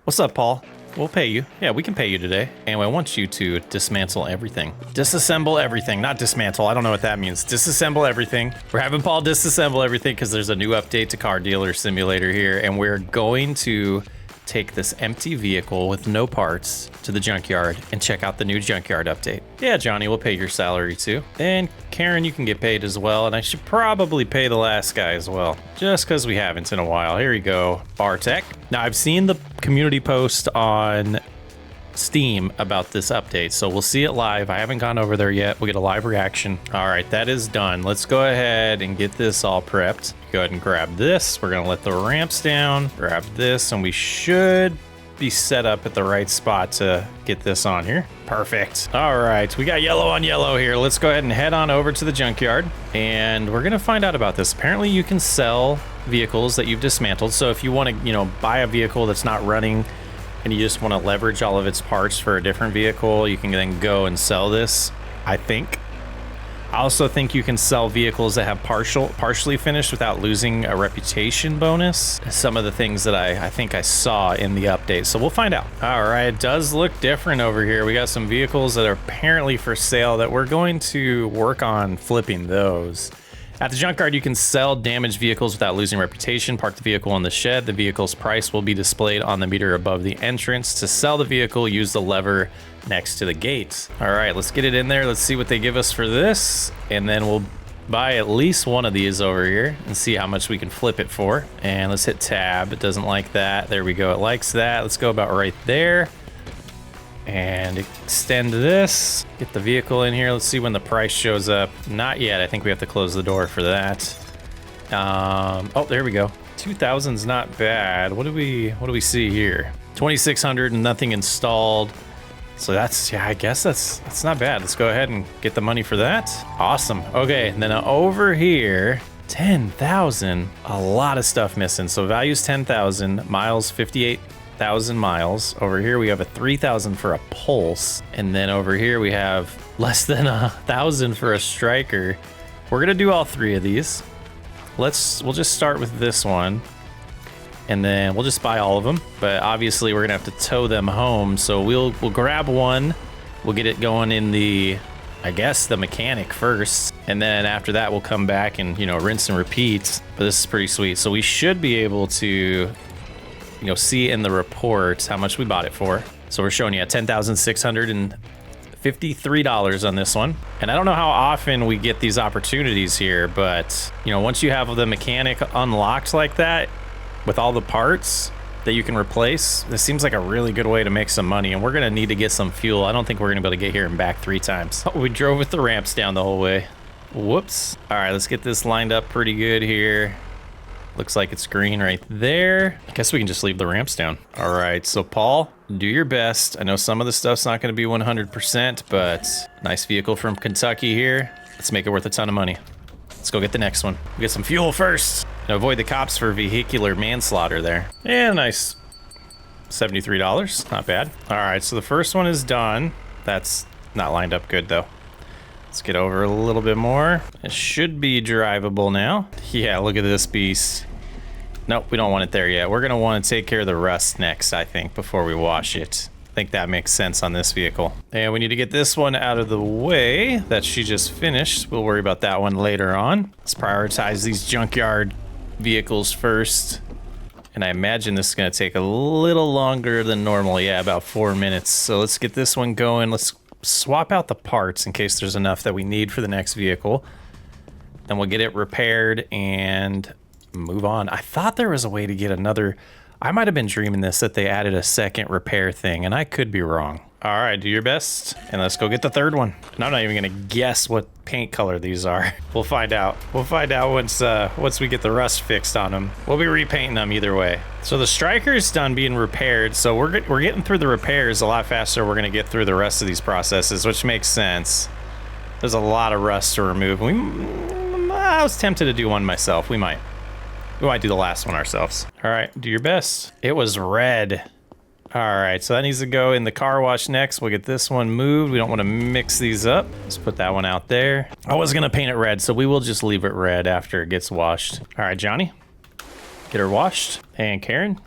What's up, Paul? We'll pay you. Yeah, we can pay you today. And I want you to dismantle everything. Disassemble everything, not dismantle. I don't know what that means. Disassemble everything. We're having Paul disassemble everything because there's a new update to Car Dealer Simulator here. And we're going to take this empty vehicle with no parts to the junkyard and check out the new junkyard update. Yeah, Johnny, we'll pay your salary too. And Karen, you can get paid as well. And I should probably pay the last guy as well, just because we haven't in a while. Here you go, Bartek. Now, I've seen the community post on Steam about this update, so we'll see it live. I haven't gone over there yet. We'll get a live reaction. All right, that is done. Let's go ahead and get this all prepped. Go ahead and grab this. We're gonna let the ramps down, grab this, and we should be set up at the right spot to get this on here. Perfect. All right, we got yellow on yellow here. Let's go ahead and head on over to the junkyard, and we're gonna find out about this. Apparently you can sell vehicles that you've dismantled. So if you want to, buy a vehicle that's not running and you just want to leverage all of its parts for a different vehicle, you can then go and sell this, I think. I also think you can sell vehicles that have partially finished without losing a reputation bonus. Some of the things that I think I saw in the update. So we'll find out. All right, it does look different over here. We got some vehicles that are apparently for sale that we're going to work on flipping those. At the junkyard, you can sell damaged vehicles without losing reputation. Park the vehicle in the shed. The vehicle's price will be displayed on the meter above the entrance. To sell the vehicle, use the lever next to the gate. All right, let's get it in there. Let's see what they give us for this. And then we'll buy at least one of these over here and see how much we can flip it for. And let's hit tab. It doesn't like that. There we go. It likes that. Let's go about right there. And extend this, get the vehicle in here. Let's see when the price shows up. Not yet. I think we have to close the door for that. Oh, there we go. 2000's not bad. What do we see here? 2600 and nothing installed. So that's, yeah, I guess that's not bad. Let's go ahead and get the money for that. Awesome. Okay, and then over here, 10,000. A lot of stuff missing. So value's 10,000, miles 58,000 miles. Over here we have a 3,000 for a pulse, and then over here we have less than 1,000 for a striker. We're gonna do all three of these. We'll just start with this one, and then we'll just buy all of them. But obviously we're gonna have to tow them home, so we'll grab one. We'll get it going in the, I guess, the mechanic first, and then after that we'll come back and rinse and repeat. But this is pretty sweet, so we should be able to see in the report how much we bought it for. So we're showing you at $10,653 on this one. And I don't know how often we get these opportunities here, but once you have the mechanic unlocked like that with all the parts that you can replace, this seems like a really good way to make some money. And we're gonna need to get some fuel. I don't think we're gonna be able to get here and back 3 times. Oh, we drove with the ramps down the whole way. Whoops. All right, let's get this lined up pretty good here. Looks like it's green right there. I guess we can just leave the ramps down. All right, so Paul, do your best. I know some of the stuff's not gonna be 100%, but nice vehicle from Kentucky here. Let's make it worth a ton of money. Let's go get the next one. We'll get some fuel first. And avoid the cops for vehicular manslaughter there. Yeah, nice. $73, not bad. All right, so the first one is done. That's not lined up good though. Let's get over a little bit more. It should be drivable now. Yeah, look at this beast. Nope, we don't want it there yet. We're gonna want to take care of the rust next, I think, before we wash it. I think that makes sense on this vehicle. And we need to get this one out of the way that she just finished. We'll worry about that one later on. Let's prioritize these junkyard vehicles first. And I imagine this is gonna take a little longer than normal. Yeah, about 4 minutes. So let's get this one going. Let's swap out the parts in case there's enough that we need for the next vehicle. Then we'll get it repaired and move on. I thought there was a way to get another. I might have been dreaming this, that they added a second repair thing, and I could be wrong. All right, do your best, and let's go get the third one. And I'm not even gonna guess what paint color these are. We'll find out. We'll find out once we get the rust fixed on them. We'll be repainting them either way. So the striker's done being repaired, so we're getting through the repairs a lot faster. We're gonna get through the rest of these processes, which makes sense. There's a lot of rust to remove. I was tempted to do one myself. We might do the last one ourselves. All right, do your best. It was red. All right, so that needs to go in the car wash next. We'll get this one moved. We don't want to mix these up. Let's put that one out there. I was gonna paint it red, so we will just leave it red after it gets washed. All right, Johnny, get her washed. And Karen,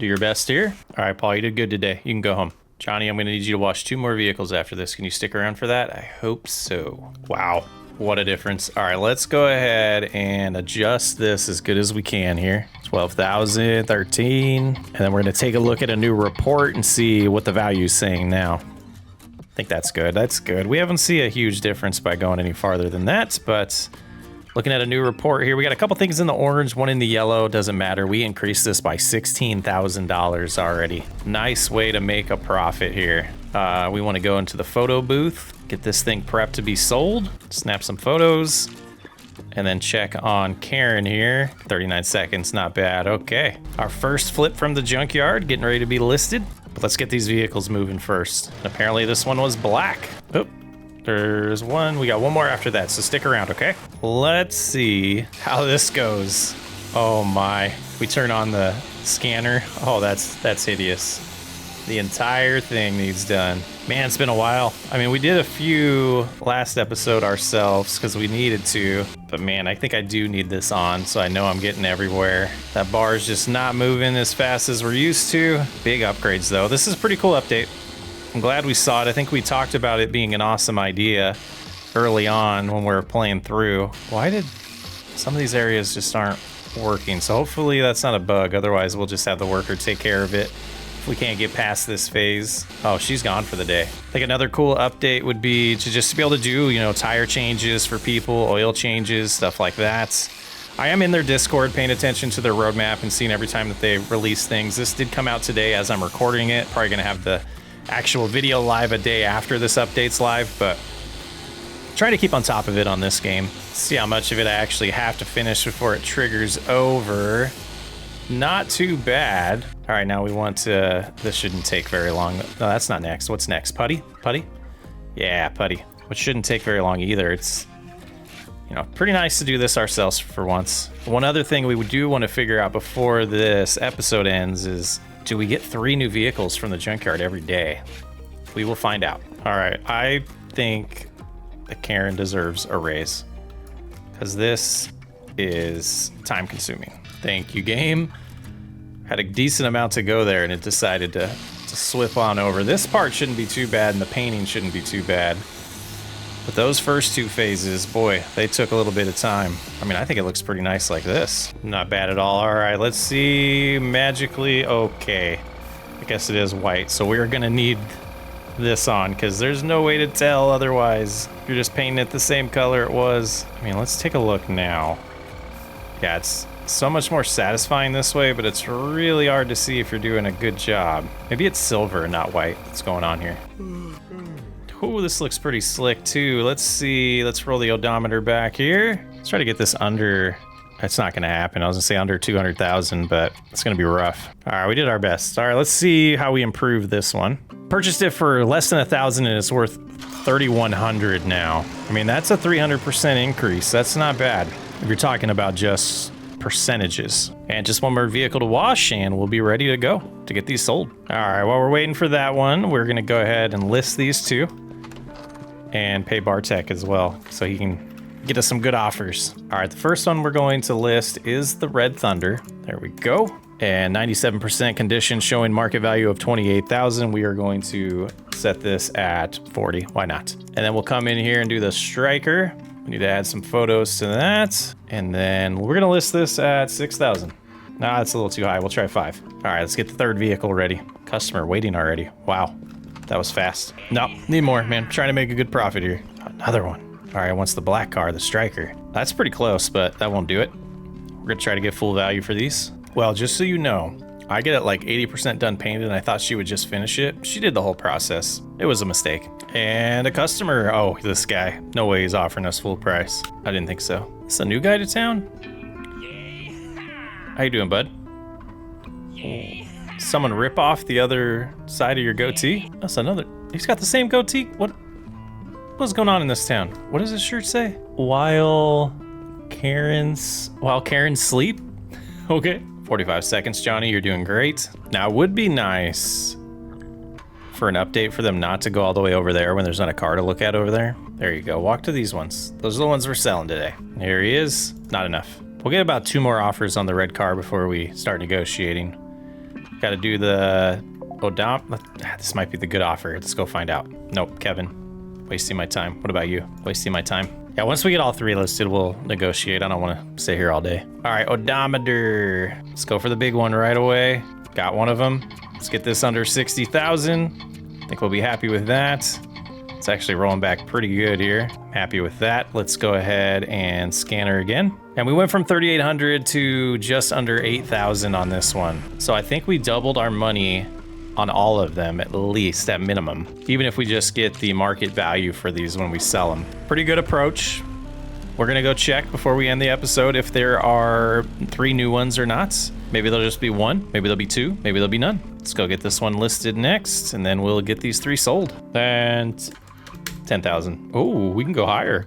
Do your best here. All right, Paul, you did good today. You can go home. Johnny, I'm gonna need you to wash 2 more vehicles after this. Can you stick around for that? I hope so. Wow, what a difference. All right, let's go ahead and adjust this as good as we can here. 12,000, 13. And then we're gonna take a look at a new report and see what the value is saying now. I think that's good, that's good. We haven't seen a huge difference by going any farther than that, but looking at a new report here, we got a couple things in the orange, one in the yellow, doesn't matter. We increased this by $16,000 already. Nice way to make a profit here. We wanna go into the photo booth, get this thing prepped to be sold, snap some photos, and then check on Karen here. 39 seconds, not bad, okay. Our first flip from the junkyard, getting ready to be listed. But let's get these vehicles moving first. And apparently this one was black. Oh, there's one. We got one more after that, so stick around, okay? Let's see how this goes. Oh my, we turn on the scanner. Oh, that's hideous. The entire thing needs done. Man, it's been a while. I mean, we did a few last episode ourselves because we needed to, but man, I think I do need this on so I know I'm getting everywhere. That bar is just not moving as fast as we're used to. Big upgrades though. This is a pretty cool update. I'm glad we saw it. I think we talked about it being an awesome idea early on when we were playing through. Why did some of these areas just aren't working? So hopefully that's not a bug. Otherwise we'll just have the worker take care of it. If we can't get past this phase. Oh, she's gone for the day. I think another cool update would be to just be able to do, you know, tire changes for people, oil changes, stuff like that. I am in their Discord paying attention to their roadmap and seeing every time that they release things. This did come out today as I'm recording it. Probably gonna have the actual video live a day after this update's live, but trying to keep on top of it on this game. See how much of it I actually have to finish before it triggers over. Not too bad. All right, now we want to, this shouldn't take very long. No, that's not next. What's next? Putty? Putty? Yeah, putty. Which shouldn't take very long either. It's, you know, pretty nice to do this ourselves for once. One other thing we do want to figure out before this episode ends is, do we get 3 new vehicles from the junkyard every day? We will find out. All right, I think that Karen deserves a raise because this is time consuming. Thank you, game. Had a decent amount to go there and it decided to slip on over. This part shouldn't be too bad and the painting shouldn't be too bad. But those first 2 phases, boy, they took a little bit of time. I mean, I think it looks pretty nice like this. Not bad at all. All right, let's see. Magically, okay. I guess it is white. So we're gonna need this on because there's no way to tell otherwise. You're just painting it the same color it was. I mean, let's take a look now. Yeah, it's so much more satisfying this way, but it's really hard to see if you're doing a good job. Maybe it's silver, not white, that's going on here. Oh, this looks pretty slick too. Let's see, let's roll the odometer back here. Let's try to get this under, it's not gonna happen. I was gonna say under 200,000, but it's gonna be rough. All right, we did our best. All right, let's see how we improve this one. Purchased it for less than 1,000 and it's worth 3,100 now. I mean, that's a 300% increase. That's not bad if you're talking about just percentages. And just one more vehicle to wash and we'll be ready to go to get these sold. All right, while we're waiting for that one, we're gonna go ahead and list these 2 and pay Bartek as well so he can get us some good offers. All right, the first one we're going to list is the Red Thunder. There we go. And 97% condition showing market value of 28,000. We are going to set this at 40, why not? And then we'll come in here and do the Striker. We need to add some photos to that. And then we're gonna list this at 6,000. Nah, that's a little too high, we'll try 5. All right, let's get the 3rd vehicle ready. Customer waiting already, wow. That was fast. No, need more, man. Trying to make a good profit here. Another one. All right, wants the black car, the Striker. That's pretty close, but that won't do it. We're gonna try to get full value for these. Well, just so you know, I get it like 80% done painted and I thought she would just finish it. She did the whole process. It was a mistake. And a customer, oh, this guy. No way he's offering us full price. I didn't think so. Is a new guy to town? How you doing, bud? Someone rip off the other side of your goatee? That's another, he's got the same goatee? What's going on in this town? What does his shirt say? While Karen sleep? Okay. 45 seconds, Johnny, you're doing great. Now, it would be nice for an update for them not to go all the way over there when there's not a car to look at over there. There you go, walk to these ones. Those are the ones we're selling today. Here he is, not enough. We'll get about 2 more offers on the red car before we start negotiating. Got to do the Odom. This might be the good offer. Let's go find out. Nope, Kevin. Wasting my time. What about you? Wasting my time. Yeah, once we get all three listed, we'll negotiate. I don't want to stay here all day. All right, odometer. Let's go for the big one right away. Got one of them. Let's get this under 60,000. I think we'll be happy with that. It's actually rolling back pretty good here. Happy with that. Let's go ahead and scan her again. And we went from 3,800 to just under 8,000 on this one. So I think we doubled our money on all of them, at least at minimum, even if we just get the market value for these when we sell them. Pretty good approach. We're gonna go check before we end the episode if there are 3 new ones or not. Maybe there'll just be 1, maybe there'll be 2, maybe there'll be none. Let's go get this one listed next, and then we'll get these 3 sold. And 10,000. Oh, we can go higher.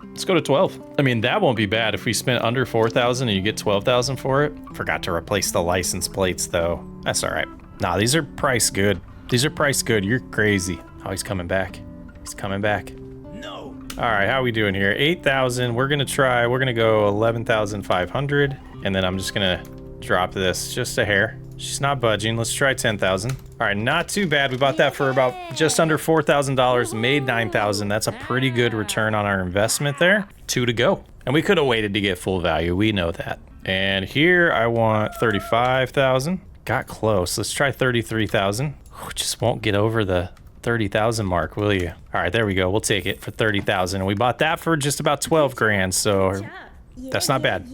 Let's go to 12. I mean, that won't be bad if we spent under 4,000 and you get 12,000 for it. Forgot to replace the license plates though. That's all right. Nah, these are priced good. These are priced good. You're crazy. Oh, he's coming back. He's coming back. No. All right, how are we doing here? 8,000. We're gonna go 11,500, and then I'm just gonna drop this just a hair. She's not budging. Let's try 10,000. All right, not too bad. We bought that for about just under $4,000, made 9,000. That's a pretty good return on our investment there. 2 to go. And we could have waited to get full value. We know that. And here I want 35,000. Got close. Let's try 33,000. Just won't get over the 30,000 mark, will you? All right, there we go. We'll take it for 30,000. And we bought that for just about 12 grand. So that's not bad.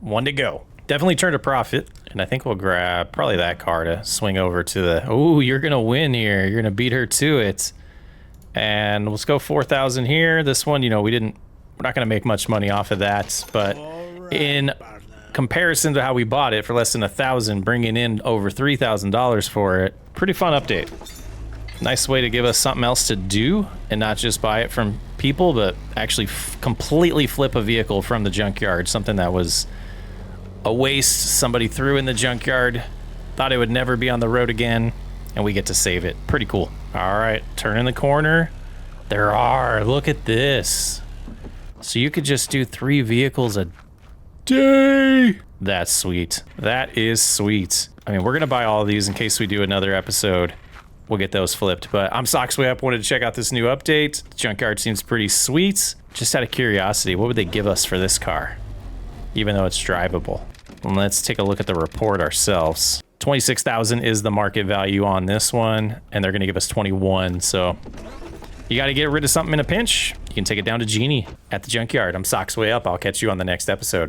1 to go. Definitely turned a profit. And I think we'll grab probably that car to swing over to the, oh, you're going to win here. You're going to beat her to it. And let's go 4,000 here. This one, you know, we're not going to make much money off of that, but in comparison to how we bought it for less than 1,000, bringing in over $3,000 for it, pretty fun update. Nice way to give us something else to do and not just buy it from people, but actually completely flip a vehicle from the junkyard, something that was a waste somebody threw in the junkyard, thought it would never be on the road again, and we get to save it. Pretty cool. All right, turning the corner. Look at this. So you could just do 3 vehicles a day. That's sweet. That is sweet. I mean, we're gonna buy all of these in case we do another episode. We'll get those flipped, but I'm Socksway Up. Wanted to check out this new update. The junkyard seems pretty sweet. Just out of curiosity, what would they give us for this car? Even though it's drivable. Let's take a look at the report ourselves. 26,000 is the market value on this one, and they're gonna give us 21, so you gotta get rid of something in a pinch. You can take it down to Jeannie at the junkyard. I'm Socksway Up. I'll catch you on the next episode.